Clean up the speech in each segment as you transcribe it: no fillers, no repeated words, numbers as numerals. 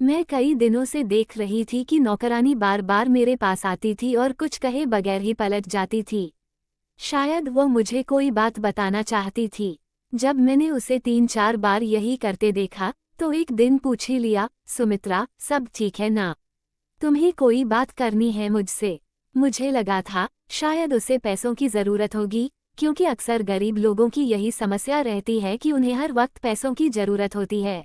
मैं कई दिनों से देख रही थी कि नौकरानी बार बार मेरे पास आती थी और कुछ कहे बगैर ही पलट जाती थी। शायद वो मुझे कोई बात बताना चाहती थी। जब मैंने उसे 3-4 बार यही करते देखा, तो एक दिन पूछ ही लिया, सुमित्रा, सब ठीक है ना? तुम्हें कोई बात करनी है मुझसे? मुझे लगा था, शायद उसे पैसों की ज़रूरत होगी, क्योंकि अक्सर गरीब लोगों की यही समस्या रहती है कि उन्हें हर वक्त पैसों की ज़रूरत होती है।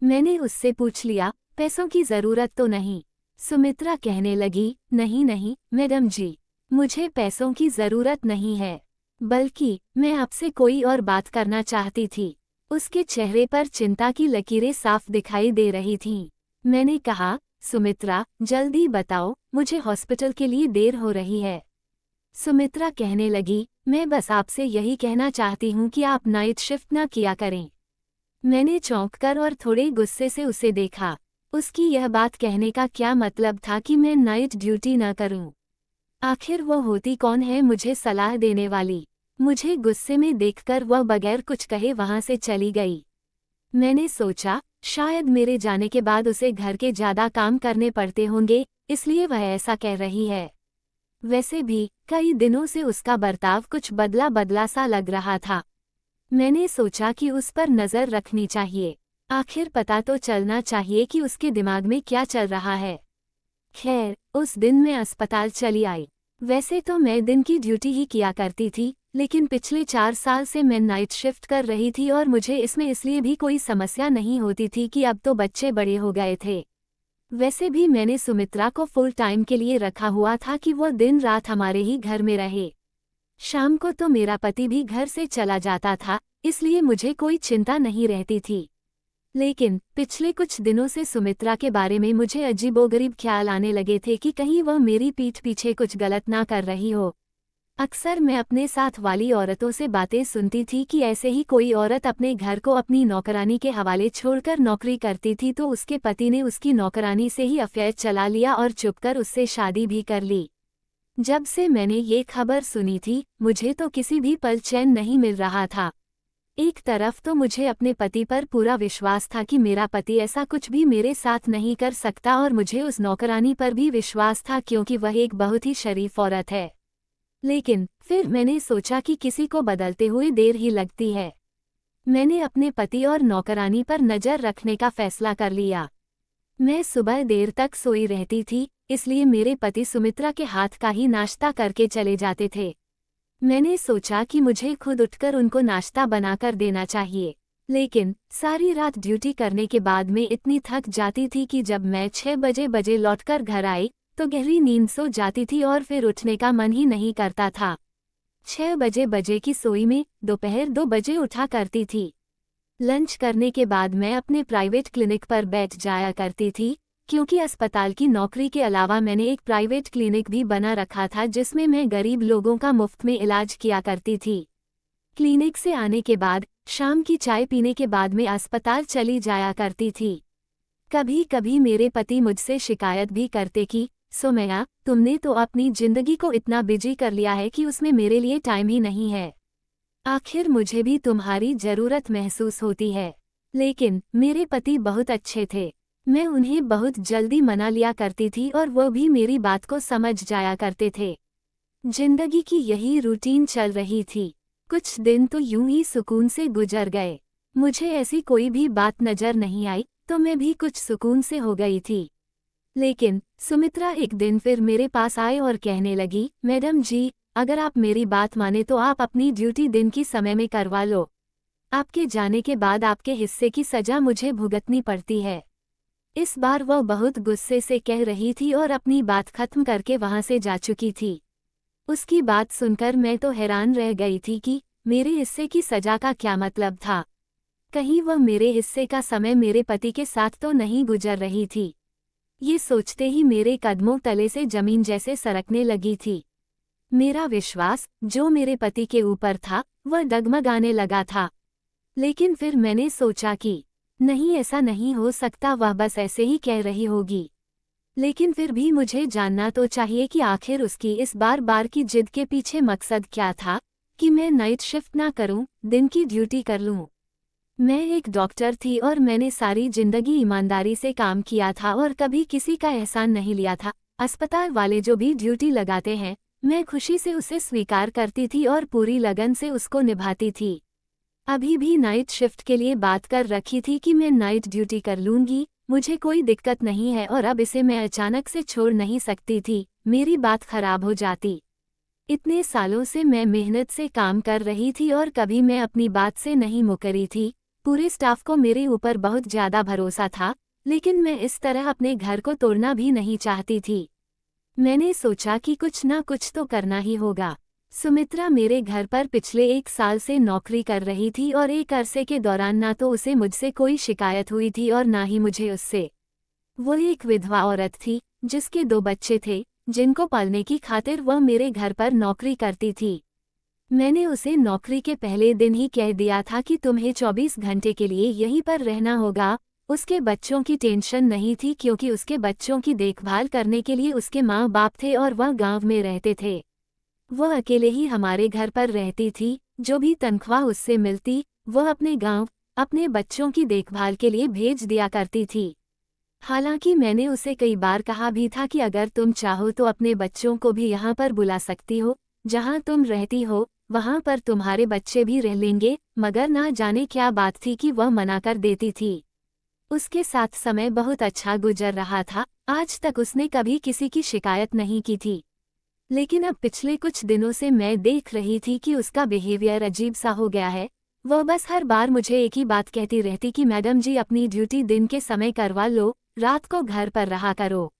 मैंने उससे पूछ लिया, पैसों की ज़रूरत तो नहीं? सुमित्रा कहने लगी, नहीं नहीं मैडम जी, मुझे पैसों की ज़रूरत नहीं है, बल्कि मैं आपसे कोई और बात करना चाहती थी। उसके चेहरे पर चिंता की लकीरें साफ दिखाई दे रही थीं। मैंने कहा, सुमित्रा, जल्दी बताओ, मुझे हॉस्पिटल के लिए देर हो रही है। सुमित्रा कहने लगी, मैं बस आपसे यही कहना चाहती हूँ कि आप नाइट शिफ्ट ना किया करें। मैंने चौंककर और थोड़े गुस्से से उसे देखा। उसकी यह बात कहने का क्या मतलब था कि मैं नाइट ड्यूटी न करूं? आखिर वो होती कौन है मुझे सलाह देने वाली? मुझे गुस्से में देखकर वह बगैर कुछ कहे वहां से चली गई। मैंने सोचा, शायद मेरे जाने के बाद उसे घर के ज्यादा काम करने पड़ते होंगे, इसलिए वह ऐसा कह रही है। वैसे भी कई दिनों से उसका बर्ताव कुछ बदला बदला सा लग रहा था। मैंने सोचा कि उस पर नज़र रखनी चाहिए। आखिर पता तो चलना चाहिए कि उसके दिमाग में क्या चल रहा है। खैर, उस दिन मैं अस्पताल चली आई। वैसे तो मैं दिन की ड्यूटी ही किया करती थी, लेकिन पिछले 4 साल से मैं नाइट शिफ्ट कर रही थी और मुझे इसमें इसलिए भी कोई समस्या नहीं होती थी कि अब तो बच्चे बड़े हो गए थे। वैसे भी मैंने सुमित्रा को फुल टाइम के लिए रखा हुआ था कि वो दिन रात हमारे ही घर में रहे। शाम को तो मेरा पति भी घर से चला जाता था, इसलिए मुझे कोई चिंता नहीं रहती थी। लेकिन पिछले कुछ दिनों से सुमित्रा के बारे में मुझे अजीबोगरीब ख्याल आने लगे थे कि कहीं वह मेरी पीठ पीछे कुछ गलत ना कर रही हो। अक्सर मैं अपने साथ वाली औरतों से बातें सुनती थी कि ऐसे ही कोई औरत अपने घर को अपनी नौकरानी के हवाले छोड़कर नौकरी करती थी तो उसके पति ने उसकी नौकरानी से ही अफेयर चला लिया और चुपकर उससे शादी भी कर ली। जब से मैंने ये खबर सुनी थी, मुझे तो किसी भी पल चैन नहीं मिल रहा था। एक तरफ तो मुझे अपने पति पर पूरा विश्वास था कि मेरा पति ऐसा कुछ भी मेरे साथ नहीं कर सकता और मुझे उस नौकरानी पर भी विश्वास था क्योंकि वह एक बहुत ही शरीफ औरत है। लेकिन फिर मैंने सोचा कि किसी को बदलते हुए देर ही लगती है। मैंने अपने पति और नौकरानी पर नज़र रखने का फैसला कर लिया। मैं सुबह देर तक सोई रहती थी, इसलिए मेरे पति सुमित्रा के हाथ का ही नाश्ता करके चले जाते थे। मैंने सोचा कि मुझे खुद उठकर उनको नाश्ता बनाकर देना चाहिए, लेकिन सारी रात ड्यूटी करने के बाद मैं इतनी थक जाती थी कि जब मैं 6 बजे लौटकर घर आई, तो गहरी नींद सो जाती थी और फिर उठने का मन ही नहीं करता था। 6 बजे की सोई में दोपहर 2 बजे उठा करती थी। लंच करने के बाद मैं अपने प्राइवेट क्लिनिक पर बैठ जाया करती थी, क्योंकि अस्पताल की नौकरी के अलावा मैंने एक प्राइवेट क्लिनिक भी बना रखा था जिसमें मैं गरीब लोगों का मुफ्त में इलाज किया करती थी। क्लिनिक से आने के बाद, शाम की चाय पीने के बाद मैं अस्पताल चली जाया करती थी। कभी कभी मेरे पति मुझसे शिकायत भी करते कि, सुमैया, तुमने तो अपनी जिंदगी को इतना बिजी कर लिया है कि उसमें मेरे लिए टाइम ही नहीं है। आखिर मुझे भी तुम्हारी जरूरत महसूस होती है। लेकिन मेरे पति बहुत अच्छे थे। मैं उन्हें बहुत जल्दी मना लिया करती थी और वो भी मेरी बात को समझ जाया करते थे। जिंदगी की यही रूटीन चल रही थी। कुछ दिन तो यूं ही सुकून से गुजर गए। मुझे ऐसी कोई भी बात नजर नहीं आई, तो मैं भी कुछ सुकून से हो गई थी। लेकिन सुमित्रा एक दिन फिर मेरे पास आए और कहने लगी, मैडम जी, अगर आप मेरी बात माने तो आप अपनी ड्यूटी दिन की समय में करवा लो। आपके जाने के बाद आपके हिस्से की सजा मुझे भुगतनी पड़ती है। इस बार वह बहुत गुस्से से कह रही थी और अपनी बात खत्म करके वहां से जा चुकी थी। उसकी बात सुनकर मैं तो हैरान रह गई थी कि मेरे हिस्से की सजा का क्या मतलब था। कहीं वह मेरे हिस्से का समय मेरे पति के साथ तो नहीं गुजर रही थी। ये सोचते ही मेरे कदमों तले से जमीन जैसे सरकने लगी थी। मेरा विश्वास, जो मेरे पति के ऊपर था, वह डगमगाने लगा था। लेकिन फिर मैंने सोचा कि नहीं, ऐसा नहीं हो सकता, वह बस ऐसे ही कह रही होगी। लेकिन फिर भी मुझे जानना तो चाहिए कि आखिर उसकी इस बार बार की जिद के पीछे मकसद क्या था, कि मैं नाइट शिफ्ट ना करूं, दिन की ड्यूटी कर लूं। मैं एक डॉक्टर थी और मैंने सारी जिंदगी ईमानदारी से काम किया था और कभी किसी का एहसान नहीं लिया था। अस्पताल वाले जो भी ड्यूटी लगाते हैं, मैं खुशी से उसे स्वीकार करती थी और पूरी लगन से उसको निभाती थी। अभी भी नाइट शिफ्ट के लिए बात कर रखी थी कि मैं नाइट ड्यूटी कर लूंगी, मुझे कोई दिक्कत नहीं है और अब इसे मैं अचानक से छोड़ नहीं सकती थी, मेरी बात खराब हो जाती। इतने सालों से मैं मेहनत से काम कर रही थी और कभी मैं अपनी बात से नहीं मुकरी थी। पूरे स्टाफ को मेरे ऊपर बहुत ज़्यादा भरोसा था, लेकिन मैं इस तरह अपने घर को तोड़ना भी नहीं चाहती थी। मैंने सोचा कि कुछ ना कुछ तो करना ही होगा। सुमित्रा मेरे घर पर पिछले 1 साल से नौकरी कर रही थी और एक अरसे के दौरान ना तो उसे मुझसे कोई शिकायत हुई थी और ना ही मुझे उससे। वो एक विधवा औरत थी, जिसके 2 बच्चे थे, जिनको पालने की खातिर वह मेरे घर पर नौकरी करती थी। मैंने उसे नौकरी के पहले दिन ही कह दिया था कि तुम्हें 24 घंटे के लिए यहीं पर रहना होगा। उसके बच्चों की टेंशन नहीं थी क्योंकि उसके बच्चों की देखभाल करने के लिए उसके माँ बाप थे और वह गांव में रहते थे। वह अकेले ही हमारे घर पर रहती थी, जो भी तनख्वाह उससे मिलती वह अपने गांव अपने बच्चों की देखभाल के लिए भेज दिया करती थी। हालांकि मैंने उसे कई बार कहा भी था कि अगर तुम चाहो तो अपने बच्चों को भी यहाँ पर बुला सकती हो, जहाँ तुम रहती हो वहाँ पर तुम्हारे बच्चे भी रह लेंगे, मगर ना जाने क्या बात थी कि वह मना कर देती थी। उसके साथ समय बहुत अच्छा गुजर रहा था, आज तक उसने कभी किसी की शिकायत नहीं की थी। लेकिन अब पिछले कुछ दिनों से मैं देख रही थी कि उसका बिहेवियर अजीब सा हो गया है। वह बस हर बार मुझे एक ही बात कहती रहती कि मैडम जी अपनी ड्यूटी दिन के समय करवा लो, रात को घर पर रहा करो।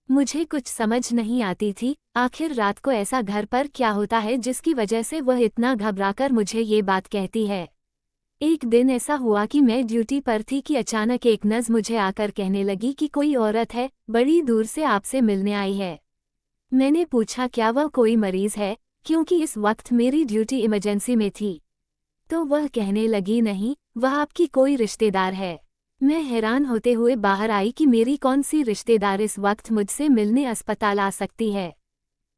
मुझे कुछ समझ नहीं आती थी, आखिर रात को ऐसा घर पर क्या होता है जिसकी वजह से वह इतना घबराकर मुझे ये बात कहती है। एक दिन ऐसा हुआ कि मैं ड्यूटी पर थी कि अचानक एक नर्स मुझे आकर कहने लगी कि कोई औरत है, बड़ी दूर से आपसे मिलने आई है। मैंने पूछा क्या वह कोई मरीज है, क्योंकि इस वक्त मेरी ड्यूटी इमरजेंसी में थी। तो वह कहने लगी नहीं, वह आपकी कोई रिश्तेदार है। मैं हैरान होते हुए बाहर आई कि मेरी कौन सी रिश्तेदार इस वक्त मुझसे मिलने अस्पताल आ सकती है।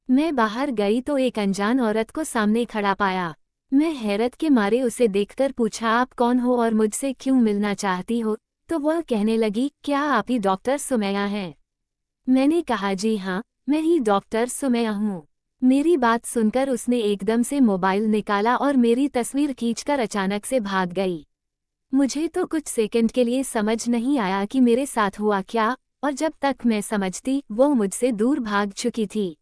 मैं बाहर गई तो एक अनजान औरत को सामने खड़ा पाया। मैं हैरत के मारे उसे देखकर पूछा आप कौन हो और मुझसे क्यों मिलना चाहती हो, तो वह कहने लगी क्या आप ही डॉक्टर सुमैया हैं। मैंने कहा जी हाँ, मैं ही डॉक्टर सुमैया हूँ। मेरी बात सुनकर उसने एकदम से मोबाइल निकाला और मेरी तस्वीर खींचकर अचानक से भाग गई। मुझे तो कुछ सेकंड के लिए समझ नहीं आया कि मेरे साथ हुआ क्या, और जब तक मैं समझती वो मुझसे दूर भाग चुकी थी।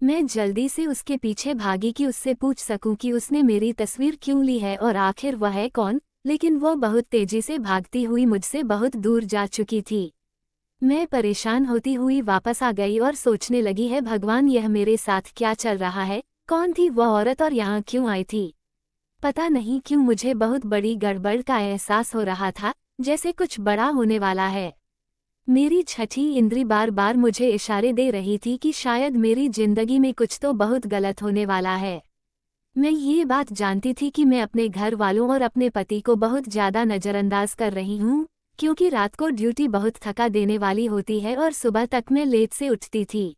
मैं जल्दी से उसके पीछे भागी कि उससे पूछ सकूं कि उसने मेरी तस्वीर क्यों ली है और आखिर वह है कौन, लेकिन वो बहुत तेजी से भागती हुई मुझसे बहुत दूर जा चुकी थी। मैं परेशान होती हुई वापस आ गई और सोचने लगी है भगवान यह मेरे साथ क्या चल रहा है, कौन थी वह औरत और यहाँ क्यों आई थी। पता नहीं क्यों मुझे बहुत बड़ी गड़बड़ का एहसास हो रहा था, जैसे कुछ बड़ा होने वाला है। मेरी छठी इंद्री बार बार मुझे इशारे दे रही थी कि शायद मेरी जिंदगी में कुछ तो बहुत गलत होने वाला है। मैं ये बात जानती थी कि मैं अपने घर वालों और अपने पति को बहुत ज़्यादा नज़रअंदाज कर रही हूँ, क्योंकि रात को ड्यूटी बहुत थका देने वाली होती है और सुबह तक मैं लेट से उठती थी।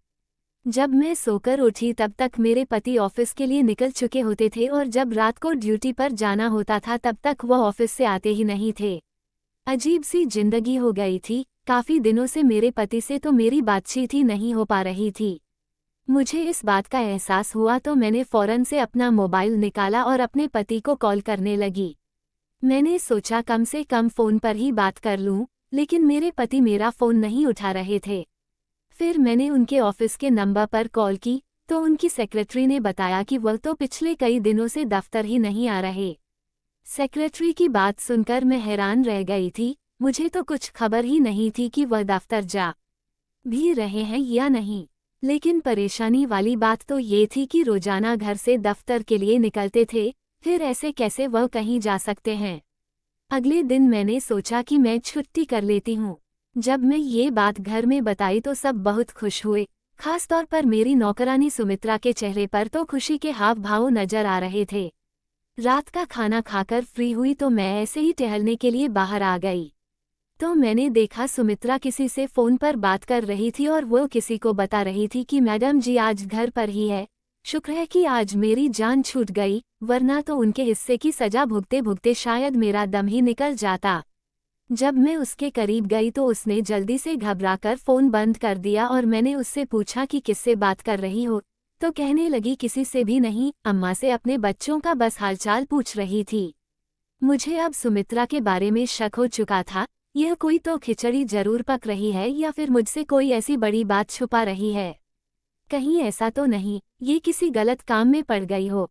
जब मैं सोकर उठी तब तक मेरे पति ऑफिस के लिए निकल चुके होते थे और जब रात को ड्यूटी पर जाना होता था तब तक वह ऑफिस से आते ही नहीं थे। अजीब सी जिंदगी हो गई थी। काफ़ी दिनों से मेरे पति से तो मेरी बातचीत ही नहीं हो पा रही थी। मुझे इस बात का एहसास हुआ तो मैंने फ़ौरन से अपना मोबाइल निकाला और अपने पति को कॉल करने लगी। मैंने सोचा कम से कम फ़ोन पर ही बात कर लूं, लेकिन मेरे पति मेरा फ़ोन नहीं उठा रहे थे। फिर मैंने उनके ऑफिस के नंबर पर कॉल की तो उनकी सेक्रेटरी ने बताया कि वह तो पिछले कई दिनों से दफ्तर ही नहीं आ रहे। सेक्रेटरी की बात सुनकर मैं हैरान रह गई थी, मुझे तो कुछ खबर ही नहीं थी कि वह दफ्तर जा भी रहे हैं या नहीं। लेकिन परेशानी वाली बात तो ये थी कि रोजाना घर से दफ्तर के लिए निकलते थे, फिर ऐसे कैसे वह कहीं जा सकते हैं। अगले दिन मैंने सोचा कि मैं छुट्टी कर लेती हूँ। जब मैं ये बात घर में बताई तो सब बहुत खुश हुए, खासतौर पर मेरी नौकरानी सुमित्रा के चेहरे पर तो खुशी के हाव भाव नजर आ रहे थे। रात का खाना खाकर फ्री हुई तो मैं ऐसे ही टहलने के लिए बाहर आ गई तो मैंने देखा सुमित्रा किसी से फ़ोन पर बात कर रही थी और वो किसी को बता रही थी कि मैडम जी आज घर पर ही है, शुक्र है कि आज मेरी जान छूट गई, वरना तो उनके हिस्से की सजा भुगते भुगते शायद मेरा दम ही निकल जाता। जब मैं उसके करीब गई तो उसने जल्दी से घबराकर फ़ोन बंद कर दिया और मैंने उससे पूछा कि किससे बात कर रही हो, तो कहने लगी किसी से भी नहीं, अम्मा से अपने बच्चों का बस हालचाल पूछ रही थी। मुझे अब सुमित्रा के बारे में शक हो चुका था, यह कोई तो खिचड़ी जरूर पक रही है या फिर मुझसे कोई ऐसी बड़ी बात छुपा रही है। कहीं ऐसा तो नहीं, ये किसी गलत काम में पड़ गई हो।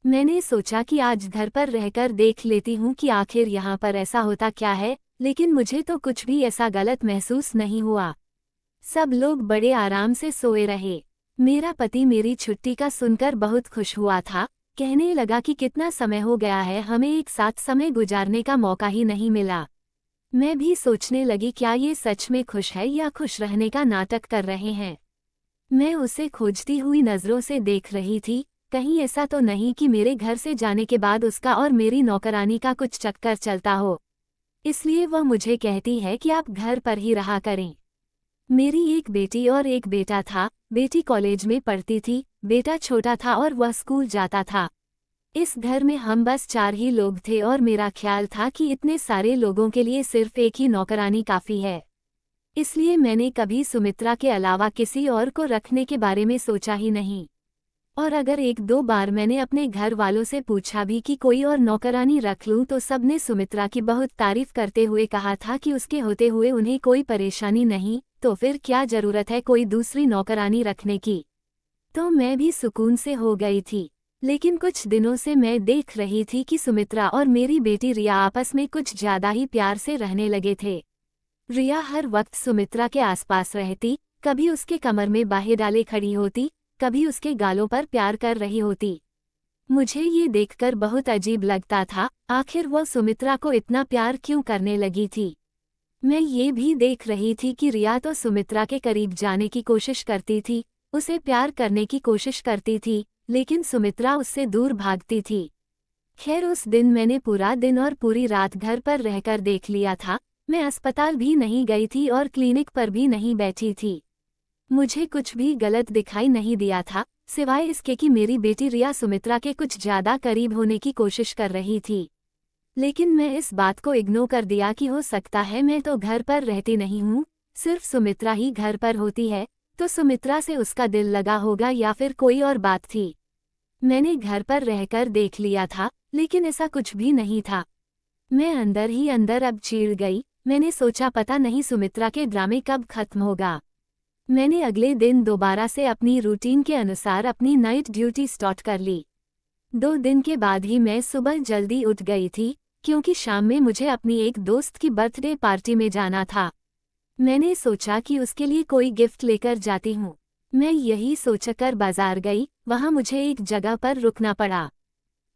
मैंने सोचा कि आज घर पर रहकर देख लेती हूँ कि आखिर यहाँ पर ऐसा होता क्या है, लेकिन मुझे तो कुछ भी ऐसा गलत महसूस नहीं हुआ। सब लोग बड़े आराम से सोए रहे। मेरा पति मेरी छुट्टी का सुनकर बहुत खुश हुआ था, कहने लगा कि कितना समय हो गया है, हमें एक साथ समय गुजारने का मौका ही नहीं मिला। मैं भी सोचने लगी क्या ये सच में खुश है या खुश रहने का नाटक कर रहे हैं। मैं उसे खोजती हुई नज़रों से देख रही थी, कहीं ऐसा तो नहीं कि मेरे घर से जाने के बाद उसका और मेरी नौकरानी का कुछ चक्कर चलता हो, इसलिए वह मुझे कहती है कि आप घर पर ही रहा करें। मेरी एक बेटी और एक बेटा था, बेटी कॉलेज में पढ़ती थी, बेटा छोटा था और वह स्कूल जाता था। इस घर में हम बस 4 ही लोग थे और मेरा ख्याल था कि इतने सारे लोगों के लिए सिर्फ एक ही नौकरानी काफ़ी है। इसलिए मैंने कभी सुमित्रा के अलावा किसी और को रखने के बारे में सोचा ही नहीं। और अगर 1-2 बार मैंने अपने घर वालों से पूछा भी कि कोई और नौकरानी रख लूं तो सबने सुमित्रा की बहुत तारीफ करते हुए कहा था कि उसके होते हुए उन्हें कोई परेशानी नहीं, तो फिर क्या ज़रूरत है कोई दूसरी नौकरानी रखने की। तो मैं भी सुकून से हो गई थी। लेकिन कुछ दिनों से मैं देख रही थी कि सुमित्रा और मेरी बेटी रिया आपस में कुछ ज़्यादा ही प्यार से रहने लगे थे। रिया हर वक्त सुमित्रा के आसपास रहती, कभी उसके कमर में बाहें डाले खड़ी होती, कभी उसके गालों पर प्यार कर रही होती। मुझे ये देखकर बहुत अजीब लगता था, आखिर वह सुमित्रा को इतना प्यार क्यों करने लगी थी। मैं ये भी देख रही थी कि रिया तो सुमित्रा के करीब जाने की कोशिश करती थी, उसे प्यार करने की कोशिश करती थी, लेकिन सुमित्रा उससे दूर भागती थी। खैर उस दिन मैंने पूरा दिन और पूरी रात घर पर रहकर देख लिया था, मैं अस्पताल भी नहीं गई थी और क्लिनिक पर भी नहीं बैठी थी। मुझे कुछ भी गलत दिखाई नहीं दिया था, सिवाय इसके कि मेरी बेटी रिया सुमित्रा के कुछ ज़्यादा करीब होने की कोशिश कर रही थी। लेकिन मैं इस बात को इग्नोर कर दिया कि हो सकता है मैं तो घर पर रहती नहीं हूँ, सिर्फ सुमित्रा ही घर पर होती है, तो सुमित्रा से उसका दिल लगा होगा या फिर कोई और बात थी। मैंने घर पर रहकर देख लिया था, लेकिन ऐसा कुछ भी नहीं था। मैं अंदर ही अंदर अब चिढ़ गई, मैंने सोचा पता नहीं सुमित्रा के ड्रामे कब खत्म होगा। मैंने अगले दिन दोबारा से अपनी रूटीन के अनुसार अपनी नाइट ड्यूटी स्टार्ट कर ली। 2 दिन के बाद ही मैं सुबह जल्दी उठ गई थी, क्योंकि शाम में मुझे अपनी एक दोस्त की बर्थडे पार्टी में जाना था। मैंने सोचा कि उसके लिए कोई गिफ्ट लेकर जाती हूँ। मैं यही सोचकर बाजार गई, वहाँ मुझे एक जगह पर रुकना पड़ा।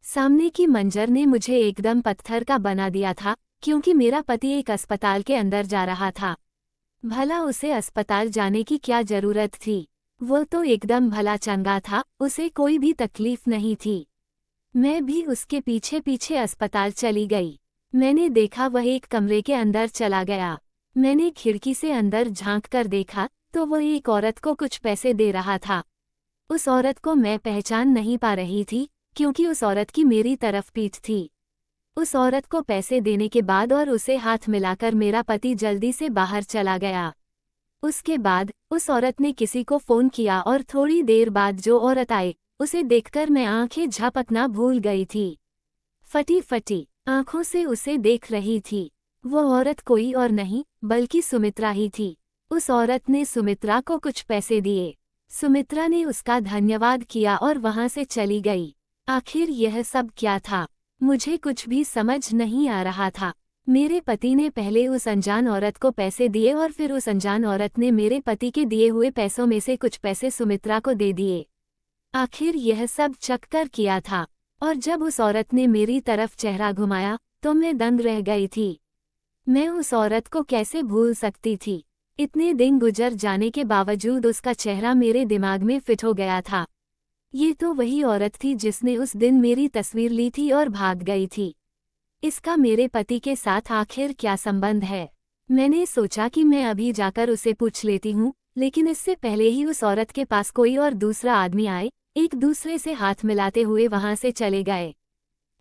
सामने की मंजर ने मुझे एकदम पत्थर का बना दिया था, क्योंकि मेरा पति एक अस्पताल के अंदर जा रहा था। भला उसे अस्पताल जाने की क्या जरूरत थी? वो तो एकदम भला चंगा था, उसे कोई भी तकलीफ नहीं थी। मैं भी उसके पीछे पीछे अस्पताल चली गई। मैंने देखा वह एक कमरे के अंदर चला गया। मैंने खिड़की से अंदर झांक कर देखा तो वह एक औरत को कुछ पैसे दे रहा था। उस औरत को मैं पहचान नहीं पा रही थी, क्योंकि उस औरत की मेरी तरफ पीठ थी। उस औरत को पैसे देने के बाद और उसे हाथ मिलाकर मेरा पति जल्दी से बाहर चला गया। उसके बाद उस औरत ने किसी को फ़ोन किया और थोड़ी देर बाद जो औरत आई, उसे देखकर मैं आंखें झपकना भूल गई थी। फटी फटी आंखों से उसे देख रही थी। वो औरत कोई और नहीं बल्कि सुमित्रा ही थी। उस औरत ने सुमित्रा को कुछ पैसे दिए। सुमित्रा ने उसका धन्यवाद किया और वहां से चली गई। आखिर यह सब क्या था? मुझे कुछ भी समझ नहीं आ रहा था। मेरे पति ने पहले उस अनजान औरत को पैसे दिए और फिर उस अनजान औरत ने मेरे पति के दिए हुए पैसों में से कुछ पैसे सुमित्रा को दे दिए। आखिर यह सब चक्कर किया था। और जब उस औरत ने मेरी तरफ चेहरा घुमाया तो मैं दंग रह गई थी। मैं उस औरत को कैसे भूल सकती थी? इतने दिन गुजर जाने के बावजूद उसका चेहरा मेरे दिमाग में फिट हो गया था। ये तो वही औरत थी जिसने उस दिन मेरी तस्वीर ली थी और भाग गई थी। इसका मेरे पति के साथ आखिर क्या संबंध है? मैंने सोचा कि मैं अभी जाकर उसे पूछ लेती हूँ, लेकिन इससे पहले ही उस औरत के पास कोई और दूसरा आदमी आए, एक दूसरे से हाथ मिलाते हुए वहां से चले गए।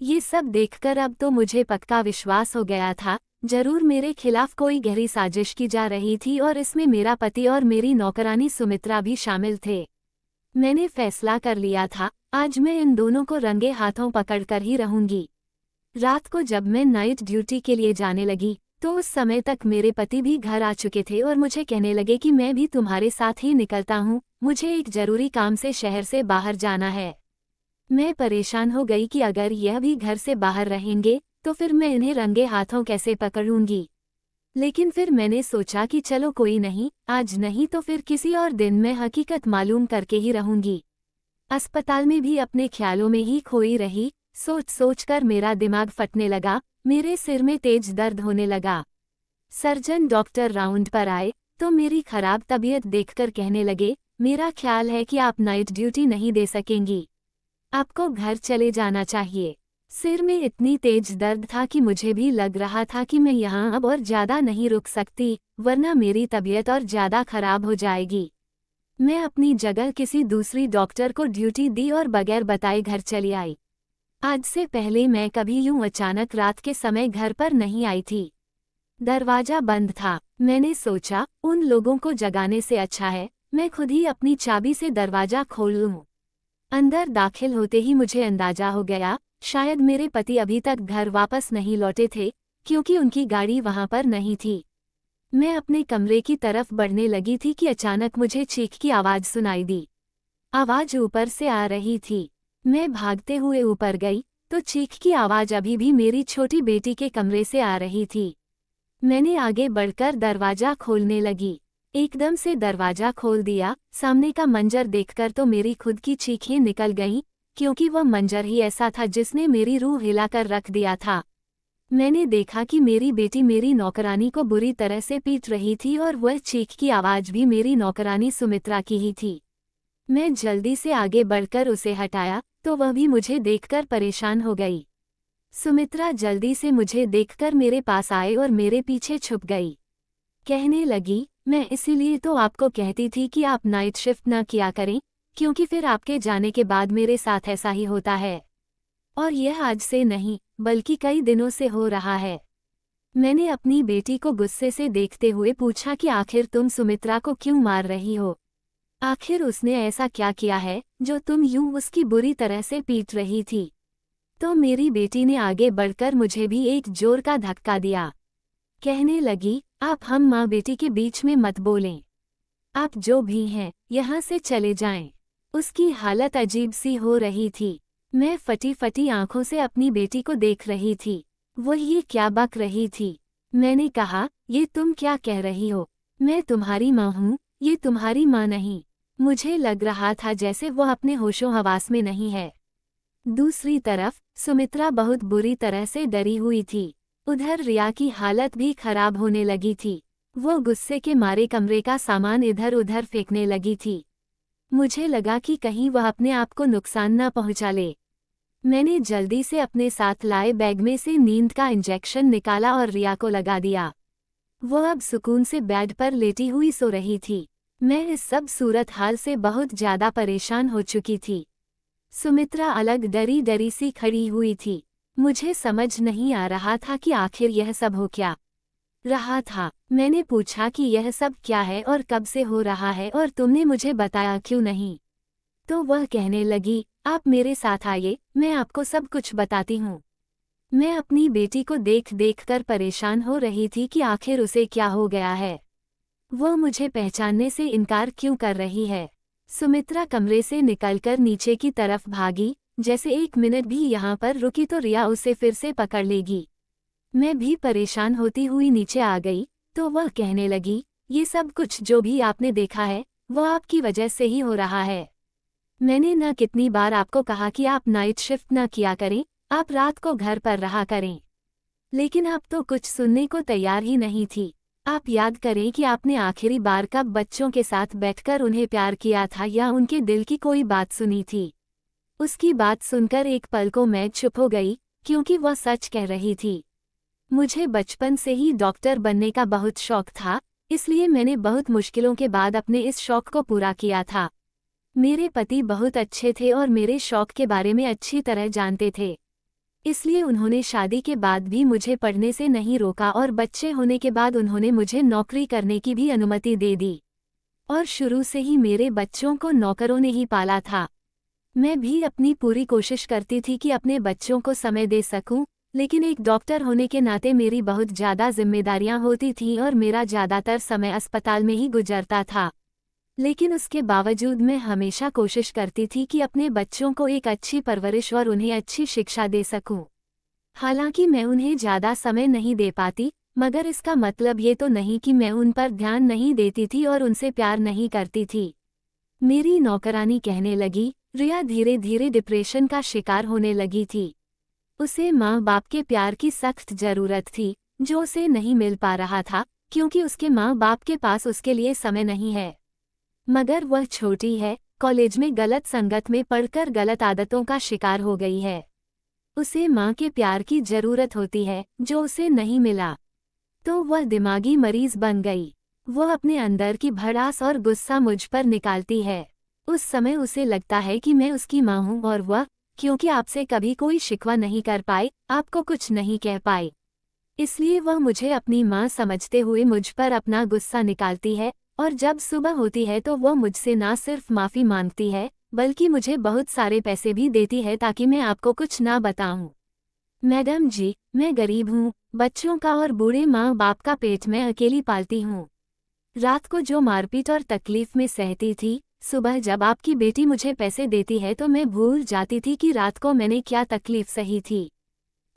ये सब देखकर अब तो मुझे पक्का विश्वास हो गया था, जरूर मेरे खिलाफ कोई गहरी साजिश की जा रही थी और इसमें मेरा पति और मेरी नौकरानी सुमित्रा भी शामिल थे। मैंने फैसला कर लिया था, आज मैं इन दोनों को रंगे हाथों पकड़कर ही रहूंगी। रात को जब मैं नाइट ड्यूटी के लिए जाने लगी तो उस समय तक मेरे पति भी घर आ चुके थे और मुझे कहने लगे कि मैं भी तुम्हारे साथ ही निकलता हूँ, मुझे एक जरूरी काम से शहर से बाहर जाना है। मैं परेशान हो गई कि अगर यह भी घर से बाहर रहेंगे तो फिर मैं इन्हें रंगे हाथों कैसे पकड़ूंगी। लेकिन फिर मैंने सोचा कि चलो कोई नहीं, आज नहीं तो फिर किसी और दिन मैं हकीकत मालूम करके ही रहूंगी। अस्पताल में भी अपने ख्यालों में ही खोई रही, सोच सोच कर मेरा दिमाग फटने लगा, मेरे सिर में तेज दर्द होने लगा। सर्जन डॉक्टर राउंड पर आए तो मेरी खराब तबीयत देखकर कहने लगे, मेरा ख्याल है कि आप नाइट ड्यूटी नहीं दे सकेंगी, आपको घर चले जाना चाहिए। सिर में इतनी तेज दर्द था कि मुझे भी लग रहा था कि मैं यहाँ अब और ज्यादा नहीं रुक सकती, वरना मेरी तबीयत और ज्यादा खराब हो जाएगी। मैं अपनी जगह किसी दूसरी डॉक्टर को ड्यूटी दी और बगैर बताए घर चली आई। आज से पहले मैं कभी यूं अचानक रात के समय घर पर नहीं आई थी। दरवाजा बंद था। मैंने सोचा उन लोगों को जगाने से अच्छा है मैं खुद ही अपनी चाबी से दरवाजा खोल लूं। अंदर दाखिल होते ही मुझे अंदाजा हो गया, शायद मेरे पति अभी तक घर वापस नहीं लौटे थे, क्योंकि उनकी गाड़ी वहां पर नहीं थी। मैं अपने कमरे की तरफ बढ़ने लगी थी कि अचानक मुझे चीख की आवाज सुनाई दी। आवाज ऊपर से आ रही थी। मैं भागते हुए ऊपर गई तो चीख की आवाज अभी भी मेरी छोटी बेटी के कमरे से आ रही थी। मैंने आगे बढ़कर दरवाजा खोलने लगी। एकदम से दरवाजा खोल दिया। सामने का मंजर देखकर तो मेरी खुद की चीखें निकल गईं, क्योंकि वह मंजर ही ऐसा था जिसने मेरी रूह हिलाकर रख दिया था। मैंने देखा कि मेरी बेटी मेरी नौकरानी को बुरी तरह से पीट रही थी और वह चीख की आवाज भी मेरी नौकरानी सुमित्रा की ही थी। मैं जल्दी से आगे बढ़कर उसे हटाया तो वह भी मुझे देखकर परेशान हो गई। सुमित्रा जल्दी से मुझे देखकर मेरे पास आए और मेरे पीछे छुप गई। कहने लगी, मैं इसीलिए तो आपको कहती थी कि आप नाइट शिफ्ट न किया करें, क्योंकि फिर आपके जाने के बाद मेरे साथ ऐसा ही होता है। और यह आज से नहीं बल्कि कई दिनों से हो रहा है। मैंने अपनी बेटी को गुस्से से देखते हुए पूछा कि आखिर तुम सुमित्रा को क्यों मार रही हो? आखिर उसने ऐसा क्या किया है जो तुम यूं उसकी बुरी तरह से पीट रही थी? तो मेरी बेटी ने आगे बढ़कर मुझे भी एक जोर का धक्का दिया। कहने लगी, आप हम माँ बेटी के बीच में मत बोलें। आप जो भी हैं यहाँ से चले जाएं। उसकी हालत अजीब सी हो रही थी। मैं फटी फटी आंखों से अपनी बेटी को देख रही थी। वो ये क्या बक रही थी। मैंने कहा, ये तुम क्या कह रही हो? मैं तुम्हारी माँ हूँ, ये तुम्हारी माँ नहीं। मुझे लग रहा था जैसे वो अपने होशो हवास में नहीं है। दूसरी तरफ सुमित्रा बहुत बुरी तरह से डरी हुई थी। उधर रिया की हालत भी खराब होने लगी थी। वो गुस्से के मारे कमरे का सामान इधर उधर फेंकने लगी थी। मुझे लगा कि कहीं वह अपने आप को नुकसान न पहुंचा ले। मैंने जल्दी से अपने साथ लाए बैग में से नींद का इंजेक्शन निकाला और रिया को लगा दिया। वो अब सुकून से बेड पर लेटी हुई सो रही थी। मैं इस सब सूरत हाल से बहुत ज्यादा परेशान हो चुकी थी। सुमित्रा अलग डरी डरी सी खड़ी हुई थी। मुझे समझ नहीं आ रहा था कि आखिर यह सब हो क्या रहा था। मैंने पूछा कि यह सब क्या है और कब से हो रहा है और तुमने मुझे बताया क्यों नहीं? तो वह कहने लगी, आप मेरे साथ आइए, मैं आपको सब कुछ बताती हूँ। मैं अपनी बेटी को देख देख कर परेशान हो रही थी कि आखिर उसे क्या हो गया है। वो मुझे पहचानने से इनकार क्यों कर रही है? सुमित्रा कमरे से निकलकर नीचे की तरफ भागी, जैसे एक मिनट भी यहाँ पर रुकी तो रिया उसे फिर से पकड़ लेगी। मैं भी परेशान होती हुई नीचे आ गई तो वह कहने लगी, ये सब कुछ जो भी आपने देखा है वो आपकी वजह से ही हो रहा है। मैंने न कितनी बार आपको कहा कि आप नाइट शिफ्ट न किया करें, आप रात को घर पर रहा करें, लेकिन आप तो कुछ सुनने को तैयार ही नहीं थी। आप याद करें कि आपने आखिरी बार कब बच्चों के साथ बैठकर उन्हें प्यार किया था या उनके दिल की कोई बात सुनी थी? उसकी बात सुनकर एक पल को मैं चुप हो गई, क्योंकि वह सच कह रही थी। मुझे बचपन से ही डॉक्टर बनने का बहुत शौक था, इसलिए मैंने बहुत मुश्किलों के बाद अपने इस शौक को पूरा किया था। मेरे पति बहुत अच्छे थे और मेरे शौक के बारे में अच्छी तरह जानते थे। इसलिए उन्होंने शादी के बाद भी मुझे पढ़ने से नहीं रोका और बच्चे होने के बाद उन्होंने मुझे नौकरी करने की भी अनुमति दे दी। और शुरू से ही मेरे बच्चों को नौकरों ने ही पाला था। मैं भी अपनी पूरी कोशिश करती थी कि अपने बच्चों को समय दे सकूं, लेकिन एक डॉक्टर होने के नाते मेरी बहुत ज़्यादा जिम्मेदारियां होती थीं और मेरा ज़्यादातर समय अस्पताल में ही गुजरता था। लेकिन उसके बावजूद मैं हमेशा कोशिश करती थी कि अपने बच्चों को एक अच्छी परवरिश और उन्हें अच्छी शिक्षा दे सकूं। हालांकि मैं उन्हें ज़्यादा समय नहीं दे पाती, मगर इसका मतलब ये तो नहीं कि मैं उन पर ध्यान नहीं देती थी और उनसे प्यार नहीं करती थी। मेरी नौकरानी कहने लगी, रिया धीरे धीरे डिप्रेशन का शिकार होने लगी थी। उसे माँ बाप के प्यार की सख्त जरूरत थी, जो उसे नहीं मिल पा रहा था, क्योंकि उसके माँ बाप के पास उसके लिए समय नहीं है। मगर वह छोटी है, कॉलेज में गलत संगत में पढ़कर गलत आदतों का शिकार हो गई है। उसे माँ के प्यार की जरूरत होती है, जो उसे नहीं मिला। तो वह दिमागी मरीज बन गई। वह अपने अंदर की भड़ास और गुस्सा मुझ पर निकालती है। उस समय उसे लगता है कि मैं उसकी माँ हूँ और वह, क्योंकि आपसे कभी कोई शिकवा नहीं कर पाई, आपको कुछ नहीं कह पाई, इसलिए वह मुझे अपनी माँ समझते हुए मुझ पर अपना गुस्सा निकालती है। और जब सुबह होती है तो वह मुझसे ना सिर्फ माफ़ी मांगती है, बल्कि मुझे बहुत सारे पैसे भी देती है ताकि मैं आपको कुछ ना बताऊं। मैडम जी, मैं गरीब हूँ, बच्चों का और बूढ़े माँ बाप का पेट मैं अकेली पालती हूँ। रात को जो मारपीट और तकलीफ में सहती थी, सुबह जब आपकी बेटी मुझे पैसे देती है तो मैं भूल जाती थी कि रात को मैंने क्या तकलीफ सही थी।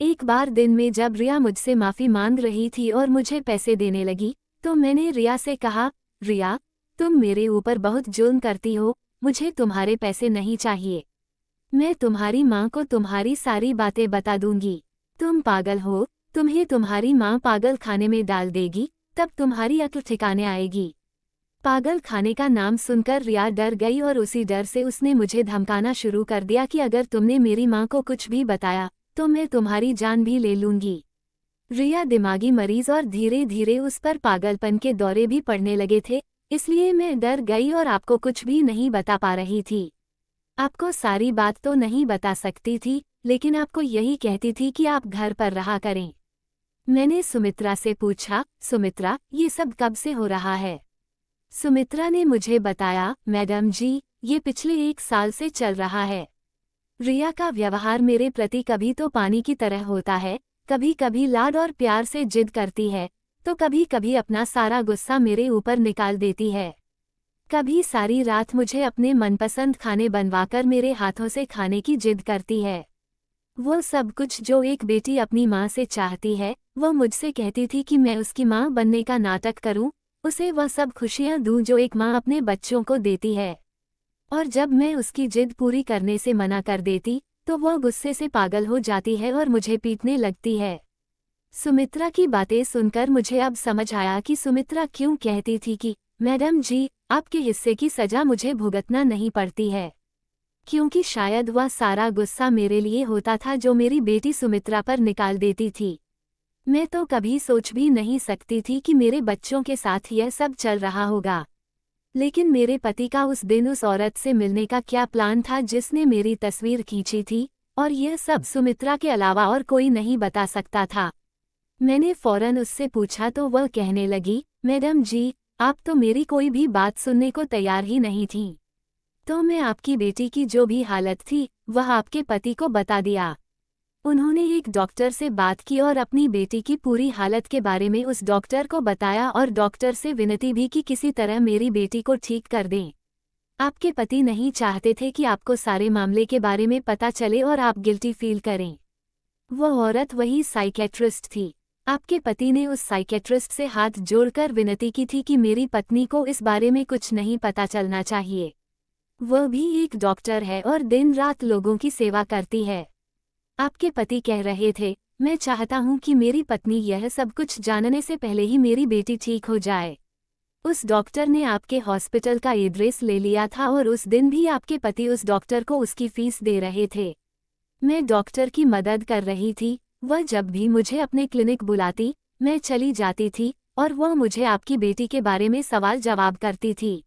एक बार दिन में जब रिया मुझसे माफ़ी मांग रही थी और मुझे पैसे देने लगी, तो मैंने रिया से कहा, रिया, तुम मेरे ऊपर बहुत जुल्म करती हो, मुझे तुम्हारे पैसे नहीं चाहिए। मैं तुम्हारी माँ को तुम्हारी सारी बातें बता दूंगी। तुम पागल हो, तुम्हें तुम्हारी माँ पागल खाने में डाल देगी, तब तुम्हारी अक्ल ठिकाने आएगी। पागल खाने का नाम सुनकर रिया डर गई और उसी डर से उसने मुझे धमकाना शुरू कर दिया कि अगर तुमने मेरी माँ को कुछ भी बताया तो मैं तुम्हारी जान भी ले लूंगी। रिया दिमागी मरीज और धीरे धीरे उस पर पागलपन के दौरे भी पड़ने लगे थे, इसलिए मैं डर गई और आपको कुछ भी नहीं बता पा रही थी। आपको सारी बात तो नहीं बता सकती थी, लेकिन आपको यही कहती थी कि आप घर पर रहा करें। मैंने सुमित्रा से पूछा, सुमित्रा, ये सब कब से हो रहा है? सुमित्रा ने मुझे बताया, मैडम जी, ये पिछले 1 साल से चल रहा है। रिया का व्यवहार मेरे प्रति कभी तो पानी की तरह होता है, कभी कभी लाड और प्यार से जिद करती है, तो कभी कभी अपना सारा गुस्सा मेरे ऊपर निकाल देती है। कभी सारी रात मुझे अपने मनपसंद खाने बनवाकर मेरे हाथों से खाने की जिद करती है। वो सब कुछ जो एक बेटी अपनी माँ से चाहती है, वो मुझसे कहती थी कि मैं उसकी माँ बनने का नाटक करूं, उसे वह सब खुशियाँ दूं जो एक माँ अपने बच्चों को देती है। और जब मैं उसकी जिद पूरी करने से मना कर देती, तो वह गुस्से से पागल हो जाती है और मुझे पीटने लगती है। सुमित्रा की बातें सुनकर मुझे अब समझ आया कि सुमित्रा क्यों कहती थी कि मैडम जी, आपके हिस्से की सजा मुझे भुगतना नहीं पड़ती है, क्योंकि शायद वह सारा गुस्सा मेरे लिए होता था जो मेरी बेटी सुमित्रा पर निकाल देती थी। मैं तो कभी सोच भी नहीं सकती थी कि मेरे बच्चों के साथ यह सब चल रहा होगा। लेकिन मेरे पति का उस दिन उस औरत से मिलने का क्या प्लान था जिसने मेरी तस्वीर खींची थी, और यह सब सुमित्रा के अलावा और कोई नहीं बता सकता था। मैंने फौरन उससे पूछा तो वह कहने लगी, मैडम जी, आप तो मेरी कोई भी बात सुनने को तैयार ही नहीं थीं। तो मैं आपकी बेटी की जो भी हालत थी, वह आपके पति को बता दिया। उन्होंने एक डॉक्टर से बात की और अपनी बेटी की पूरी हालत के बारे में उस डॉक्टर को बताया और डॉक्टर से विनती भी कि किसी तरह मेरी बेटी को ठीक कर दें। आपके पति नहीं चाहते थे कि आपको सारे मामले के बारे में पता चले और आप गिल्टी फील करें। वह औरत वही साइकेट्रिस्ट थी। आपके पति ने उस साइकेट्रिस्ट से हाथ जोड़कर विनती की थी कि मेरी पत्नी को इस बारे में कुछ नहीं पता चलना चाहिए। वह भी एक डॉक्टर है और दिन रात लोगों की सेवा करती है। आपके पति कह रहे थे, मैं चाहता हूं कि मेरी पत्नी यह सब कुछ जानने से पहले ही मेरी बेटी ठीक हो जाए। उस डॉक्टर ने आपके हॉस्पिटल का एड्रेस ले लिया था और उस दिन भी आपके पति उस डॉक्टर को उसकी फीस दे रहे थे। मैं डॉक्टर की मदद कर रही थी। वह जब भी मुझे अपने क्लिनिक बुलाती, मैं चली जाती थी और वह मुझे आपकी बेटी के बारे में सवाल जवाब करती थी।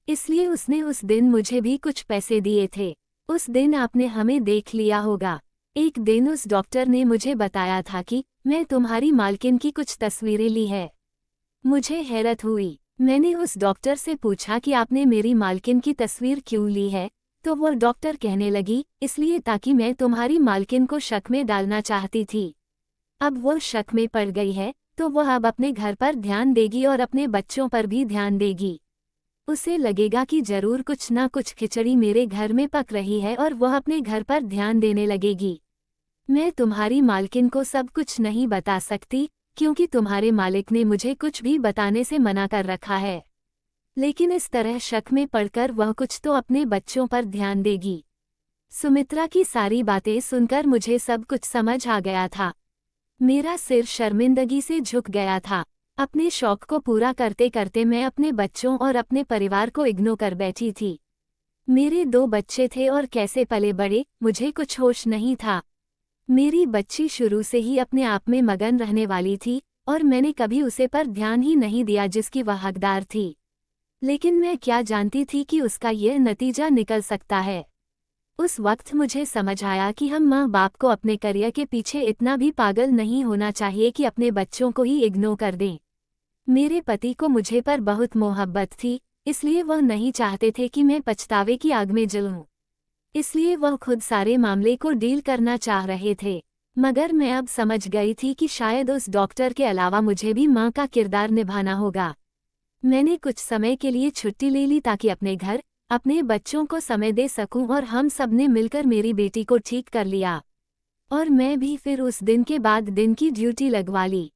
इसलिए उसने उस दिन मुझे भी कुछ पैसे दिए थे। उस दिन आपने हमें देख लिया होगा। एक दिन उस डॉक्टर ने मुझे बताया था कि मैं तुम्हारी मालकिन की कुछ तस्वीरें ली है। मुझे हैरत हुई। मैंने उस डॉक्टर से पूछा कि आपने मेरी मालकिन की तस्वीर क्यों ली है, तो वो डॉक्टर कहने लगी, इसलिए ताकि मैं तुम्हारी मालकिन को शक में डालना चाहती थी। अब वो शक में पड़ गई है, तो वह अब अपने घर पर ध्यान देगी और अपने बच्चों पर भी ध्यान देगी। उसे लगेगा कि जरूर कुछ ना कुछ खिचड़ी मेरे घर में पक रही है और वह अपने घर पर ध्यान देने लगेगी। मैं तुम्हारी मालकिन को सब कुछ नहीं बता सकती, क्योंकि तुम्हारे मालिक ने मुझे कुछ भी बताने से मना कर रखा है। लेकिन इस तरह शक में पड़कर वह कुछ तो अपने बच्चों पर ध्यान देगी। सुमित्रा की सारी बातें सुनकर मुझे सब कुछ समझ आ गया था। मेरा सिर शर्मिंदगी से झुक गया था। अपने शौक को पूरा करते करते मैं अपने बच्चों और अपने परिवार को इग्नोर कर बैठी थी। मेरे 2 बच्चे थे और कैसे पले बड़े, मुझे कुछ होश नहीं था। मेरी बच्ची शुरू से ही अपने आप में मगन रहने वाली थी और मैंने कभी उसे पर ध्यान ही नहीं दिया जिसकी वह हकदार थी। लेकिन मैं क्या जानती थी कि उसका यह नतीजा निकल सकता है। उस वक्त मुझे समझ आया कि हम माँ बाप को अपने करियर के पीछे इतना भी पागल नहीं होना चाहिए कि अपने बच्चों को ही इग्नोर कर दें। मेरे पति को मुझे पर बहुत मोहब्बत थी, इसलिए वह नहीं चाहते थे कि मैं पछतावे की आग में जलूं। इसलिए वह खुद सारे मामले को डील करना चाह रहे थे। मगर मैं अब समझ गई थी कि शायद उस डॉक्टर के अलावा मुझे भी माँ का किरदार निभाना होगा। मैंने कुछ समय के लिए छुट्टी ले ली ताकि अपने घर, अपने बच्चों को समय दे सकूं और हम सब ने मिलकर मेरी बेटी को ठीक कर लिया। और मैं भी फिर उस दिन के बाद दिन की ड्यूटी लगवा ली।